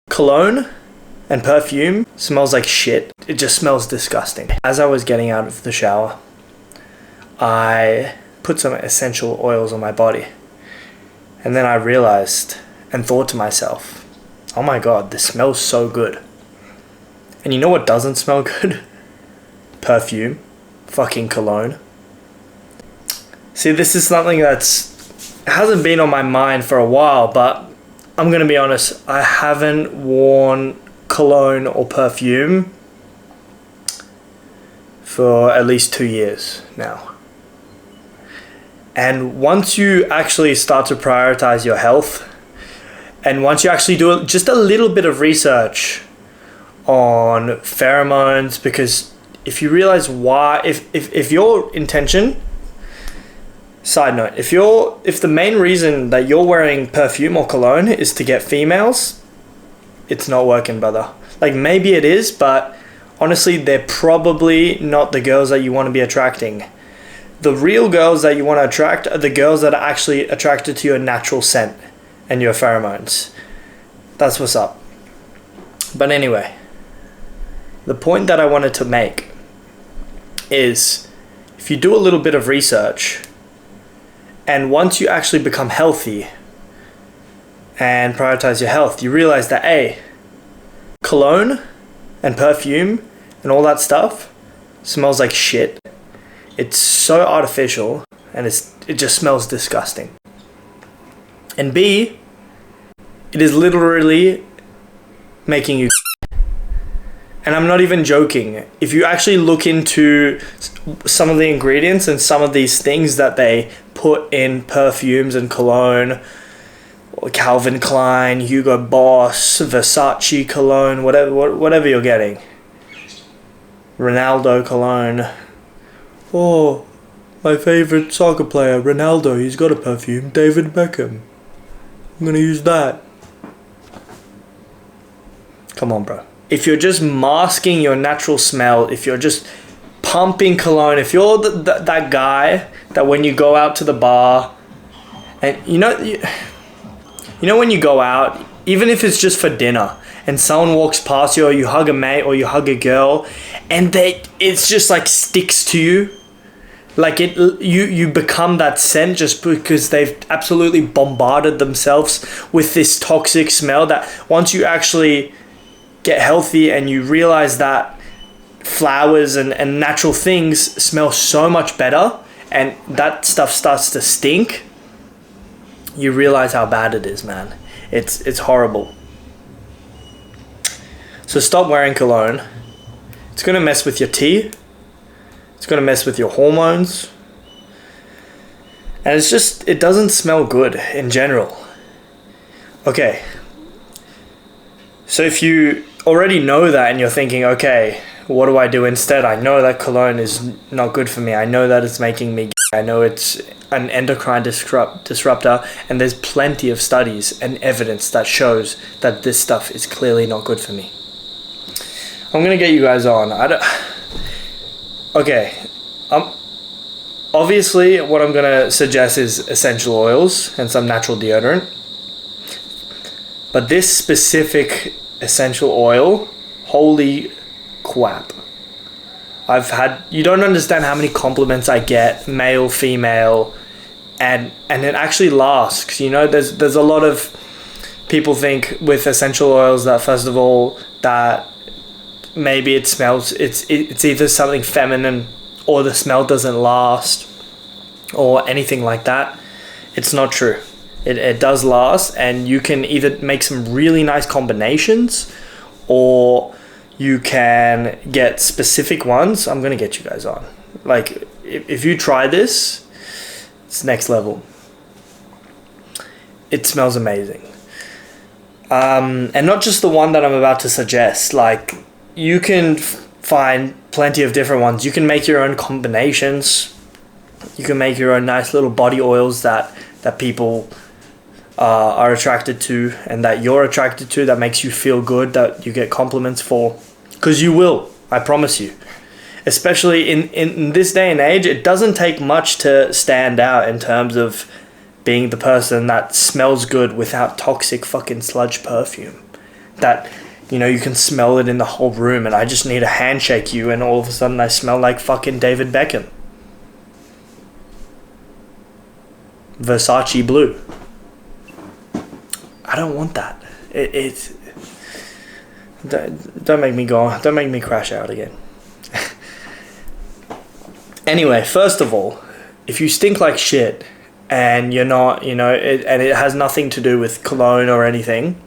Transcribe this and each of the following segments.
Cologne and perfume smells like shit. It just smells disgusting. As I was getting out of the shower, I put some essential oils on my body. And then I realized and thought to myself, oh my god, this smells so good. And you know what doesn't smell good? Perfume. Fucking cologne. See, this is something hasn't been on my mind for a while, but I'm gonna be honest, I haven't worn cologne or perfume for at least 2 years now. And once you actually start to prioritize your health, and once you actually do just a little bit of research on pheromones, because if you realize why, if your intention, side note, if the main reason that you're wearing perfume or cologne is to get females, it's not working, brother. Like, maybe it is, but honestly, they're probably not the girls that you want to be attracting. The real girls that you want to attract are the girls that are actually attracted to your natural scent and your pheromones. That's what's up. But anyway, the point that I wanted to make is, if you do a little bit of research, and once you actually become healthy and prioritize your health, you realize that, A, cologne and perfume and all that stuff smells like shit. It's so artificial, and it just smells disgusting. And B, it is literally making you. And I'm not even joking. If you actually look into some of the ingredients and some of these things that they put in perfumes and cologne, Calvin Klein, Hugo Boss, Versace cologne, whatever you're getting, Ronaldo cologne. Oh, my favorite soccer player, Ronaldo, he's got a perfume, David Beckham. I'm gonna use that. Come on, bro. If you're just masking your natural smell, if you're just pumping cologne, if you're that guy that when you go out to the bar, and you know when you go out, even if it's just for dinner, and someone walks past you, or you hug a mate, or you hug a girl, and it's just like sticks to you, like you become that scent just because they've absolutely bombarded themselves with this toxic smell, that once you actually get healthy and you realize that flowers and natural things smell so much better, and that stuff starts to stink, you realize how bad it is, man. It's horrible. So stop wearing cologne. It's gonna mess with your tea. It's gonna mess with your hormones. And it doesn't smell good in general. Okay. So if you already know that and you're thinking, okay, what do I do instead? I know that cologne is not good for me. I know that it's making me gay. I know it's an endocrine disruptor, and there's plenty of studies and evidence that shows that this stuff is clearly not good for me. I'm gonna get you guys on. Obviously, what I'm gonna suggest is essential oils and some natural deodorant. But this specific essential oil, holy crap. You don't understand how many compliments I get, male, female, and it actually lasts. You know, there's a lot of people think with essential oils that, first of all, that maybe it smells, it's either something feminine, or the smell doesn't last, or anything like that. It's not true. It does last, and you can either make some really nice combinations, or you can get specific ones. I'm going to get you guys on. Like, if you try this, it's next level. It smells amazing. And not just the one that I'm about to suggest. Like, you can find plenty of different ones. You can make your own combinations. You can make your own nice little body oils that people are attracted to, and that you're attracted to, that makes you feel good, that you get compliments for. Because you will, I promise you. Especially in this day and age, it doesn't take much to stand out in terms of being the person that smells good without toxic fucking sludge perfume. that, you know, you can smell it in the whole room, and I just need to handshake you and all of a sudden I smell like fucking David Beckham. Versace blue. I don't want that. Don't make me go. Don't make me crash out again. Anyway, first of all, if you stink like shit and you're not, you know, and it has nothing to do with cologne or anything,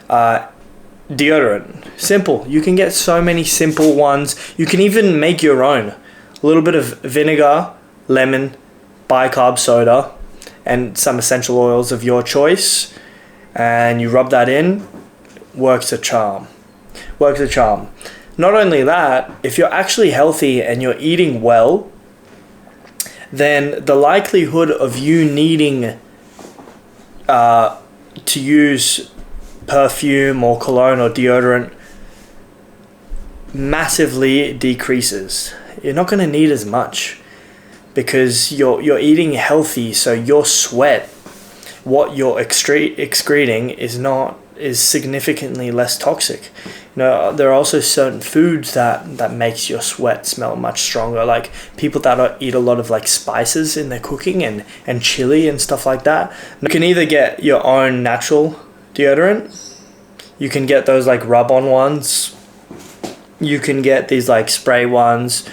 deodorant. Simple. You can get so many simple ones. You can even make your own. A little bit of vinegar, lemon, bicarb soda, and some essential oils of your choice. And you rub that in. Works a charm. Works a charm. Not only that, if you're actually healthy and you're eating well, then the likelihood of you needing to use perfume or cologne or deodorant massively decreases. You're not going to need as much because you're eating healthy, so your sweat, what you're excreting is significantly less toxic. You know, there are also certain foods that makes your sweat smell much stronger. Like people that eat a lot of like spices in their cooking and chili and stuff like that. You can either get your own natural deodorant. You can get those like rub-on ones. You can get these like spray ones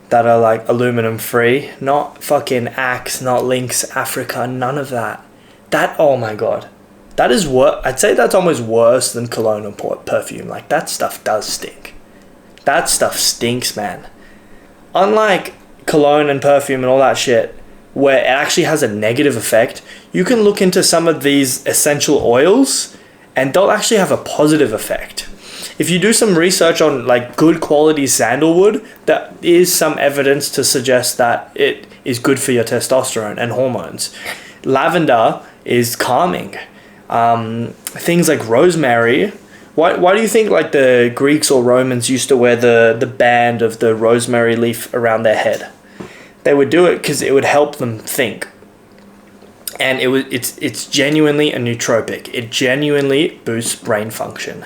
that are like aluminum free. Not fucking Axe, not Lynx Africa, none of that. Oh my god. That is I'd say that's almost worse than cologne or perfume. Like, that stuff does stink. That stuff stinks, man. Unlike cologne and perfume and all that shit, where it actually has a negative effect, you can look into some of these essential oils and they'll actually have a positive effect. If you do some research on like good quality sandalwood, there is some evidence to suggest that it is good for your testosterone and hormones. Lavender is calming. Things like rosemary. Why do you think like the Greeks or Romans used to wear the band of the rosemary leaf around their head? They would do it because it would help them think. And it's genuinely a nootropic. It genuinely boosts brain function.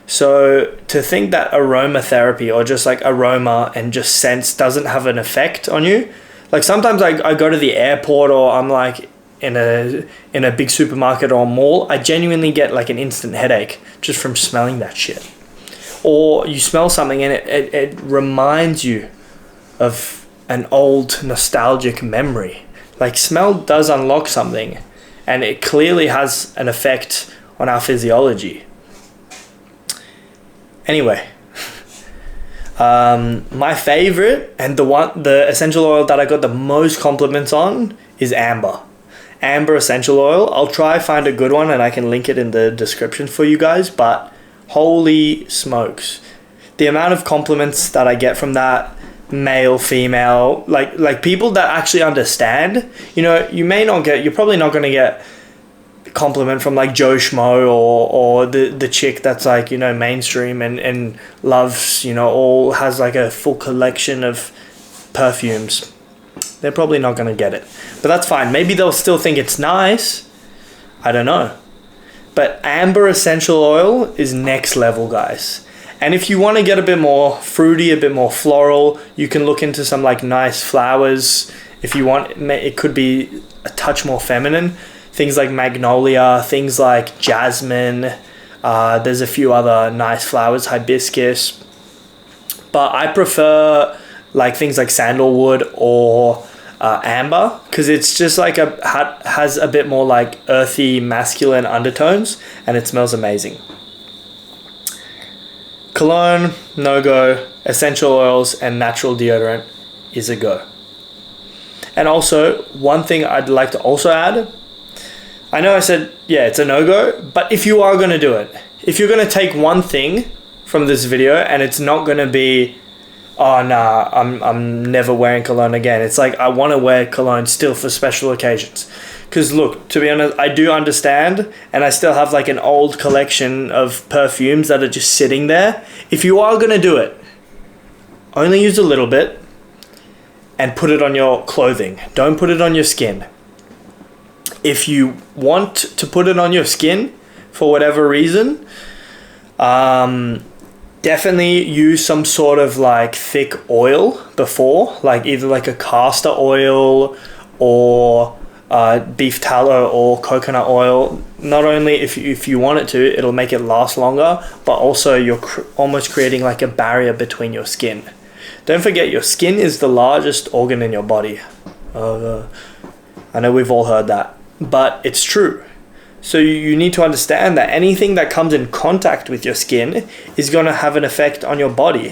So to think that aromatherapy or just like aroma and just scents doesn't have an effect on you, like sometimes I go to the airport or I'm like in a big supermarket or mall, I genuinely get like an instant headache just from smelling that shit. Or you smell something and it reminds you of an old nostalgic memory. Like smell does unlock something, and it clearly has an effect on our physiology. Anyway, my favorite and the essential oil that I got the most compliments on is amber. Amber essential oil. I'll try find a good one and I can link it in the description for you guys, but holy smokes. The amount of compliments that I get from that, male, female, like people that actually understand, you know, you're probably not going to get compliment from like Joe Schmo or the chick that's like, you know, mainstream and loves, you know, has like a full collection of perfumes. They're probably not going to get it. But that's fine. Maybe they'll still think it's nice. I don't know. But amber essential oil is next level, guys. And if you want to get a bit more fruity, a bit more floral, you can look into some like nice flowers. If you want, it could be a touch more feminine. Things like magnolia, things like jasmine. There's a few other nice flowers, hibiscus. But I prefer like things like sandalwood or amber, because it's just like has a bit more like earthy masculine undertones and it smells amazing. Cologne, no go. Essential oils and natural deodorant is a go. And also, one thing I'd like to also add, I know I said, yeah, it's a no-go, but if you are going to do it, if you're going to take one thing from this video and it's not going to be, oh nah, I'm never wearing cologne again. It's like, I want to wear cologne still for special occasions. Because look, to be honest, I do understand, and I still have like an old collection of perfumes that are just sitting there. If you are going to do it, only use a little bit and put it on your clothing. Don't put it on your skin. If you want to put it on your skin for whatever reason, Definitely use some sort of like thick oil before, like either like a castor oil or beef tallow or coconut oil. Not only if you want it to, it'll make it last longer, but also you're almost creating like a barrier between your skin. Don't forget, your skin is the largest organ in your body. I know we've all heard that, but it's true. So you need to understand that anything that comes in contact with your skin is going to have an effect on your body.